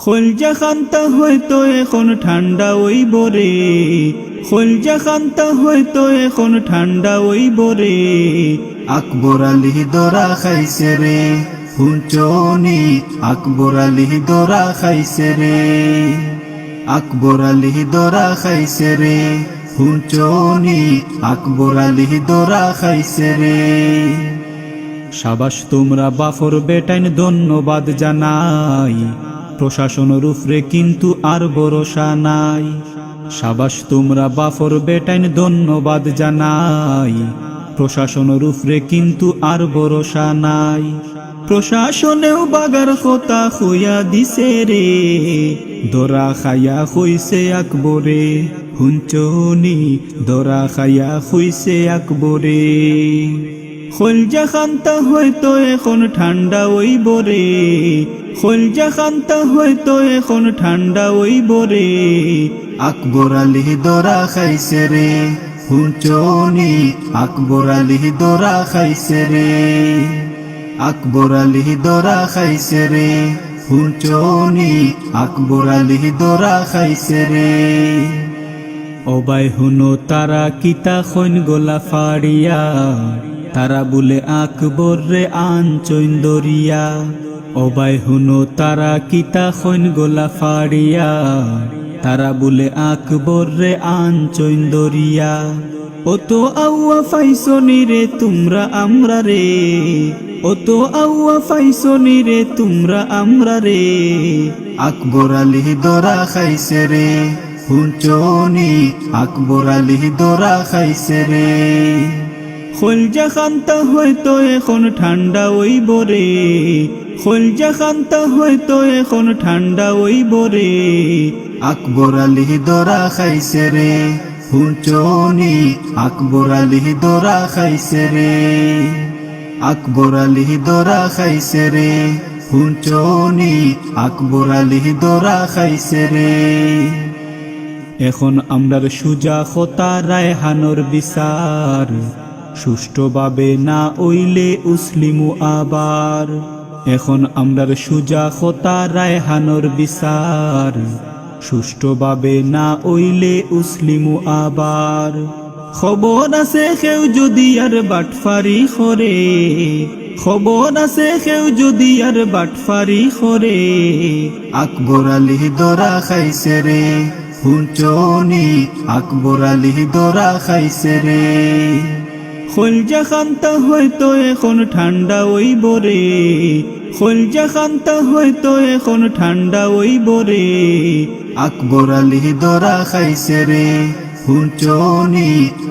খলজা খান্তা হয়তো এখন ঠান্ডা ওই বরে, খলজা খান্তা হয়তো এখন ঠান্ডা ওই বরে। আকবর আলী দরা খাইছে রে, হুঞ্চনি আকবর আলী দরা খাইছে রে, আকবর আলী দরা খাইছে রে, হুঞ্চনি আকবর আলী দরা খাইছে রে। সাবাস তোমরা বাফর বেটাইন ধন্যবাদ জানাই, প্রশাসনের উপরে কিন্তু আর ভরসা নাই। সাবাস তোমরা বাফর বেটাইন ধন্যবাদ জানাই, প্রশাসনের উপরে কিন্তু আর ভরসা নাই। প্রশাসনেও বাগার কথা হইয়া দিছে রে, দরা খাইয়া হইছে আকবরে, হুঞ্চনি দরা খাইয়া হইছে আকবরে। খলজা খান্তা হয়তো এখন ঠান্ডা ওই বরে, খলজা খান্তা হয়তো এখন ঠান্ডা ওই বরে। আকবর আলী দরা খাইছে রে, হুঞ্চনি আকবর আলী দরা খাইছে রে, আকবর আলী দরা খাইছে রে, হুঞ্চনি আকবর আলী দরা খাইছে রে। অবাই হুনো তারা কিতা খৈন গোলা ফাড়িয়া, তারা বলে আকবর রে আন চৈন্দরিয়া। অবাই হুনো তারা কিতা খৈন গোলা ফাড়িয়া, তারা বলে আকবর রে আন চৈন্দরিয়া। ও তো আউয়া ফাইসনি রে তোমরা আমরা রে, ও তো আউয়া ফাইসনি রে তোমরা আমরা রে। আকবর আলী দরা খাইছে রে, হুঞ্চনি আকবর আলী দরা খাইছে রে। খলজা খান্তা হয়তো এখন ঠান্ডা ওই বরে, খলজা খান্তা হয়তো এখন ঠান্ডা ওই বরে। আকবর আলী দরা খাইছে রে, হুঞ্চনি আকবর আলী দরা খাইছে রে, আকবর আলী দরা খাইছে রে, হুঞ্চনি আকবর আলী দরা খাইছে রে। এখন আমরার সুজা খতা রায়হানোর বিচার, সুষ্ঠুভাবে না ওইলে উসলিমু আবার। এখন আমরার সুজা খতা রায়হানোর বিচার, সুষ্ঠুভাবে না ওইলে উসলিমু আবার। খবর আছে কেউ যদি আর বাটফারি করে, খবর আছে কেউ যদি আর বাটফারি করে। আকবর আলী দরা খাইছে রে, হুঞ্চনি আকবর আলী দরা খাইছে রে। খলজা খান্তা হয়তো এখন ঠান্ডা ওই বরে, খলজা খান্তা হয়তো এখন ঠান্ডা ওই বরে। আকবর আলী দরা খাইছে রে, হুঞ্চনি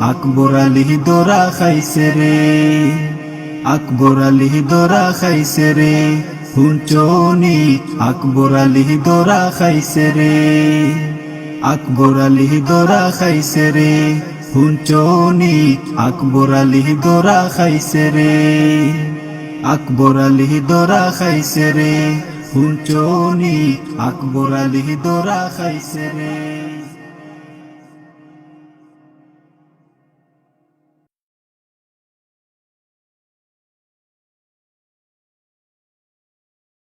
আকবর আলী দরা খাইছে রে, আকবর আলী দরা খাইছে রে, হুঞ্চনি আকবর আলী দরা খাইছে রে, আকবর আলী দরা খাইছে রে, হুঞ্চনি আকবর আলী দরা খাইছে রে, আকবর আলী দরা খাইছে রে, হুঞ্চনি আকবর আলী দরা খাইছে রে।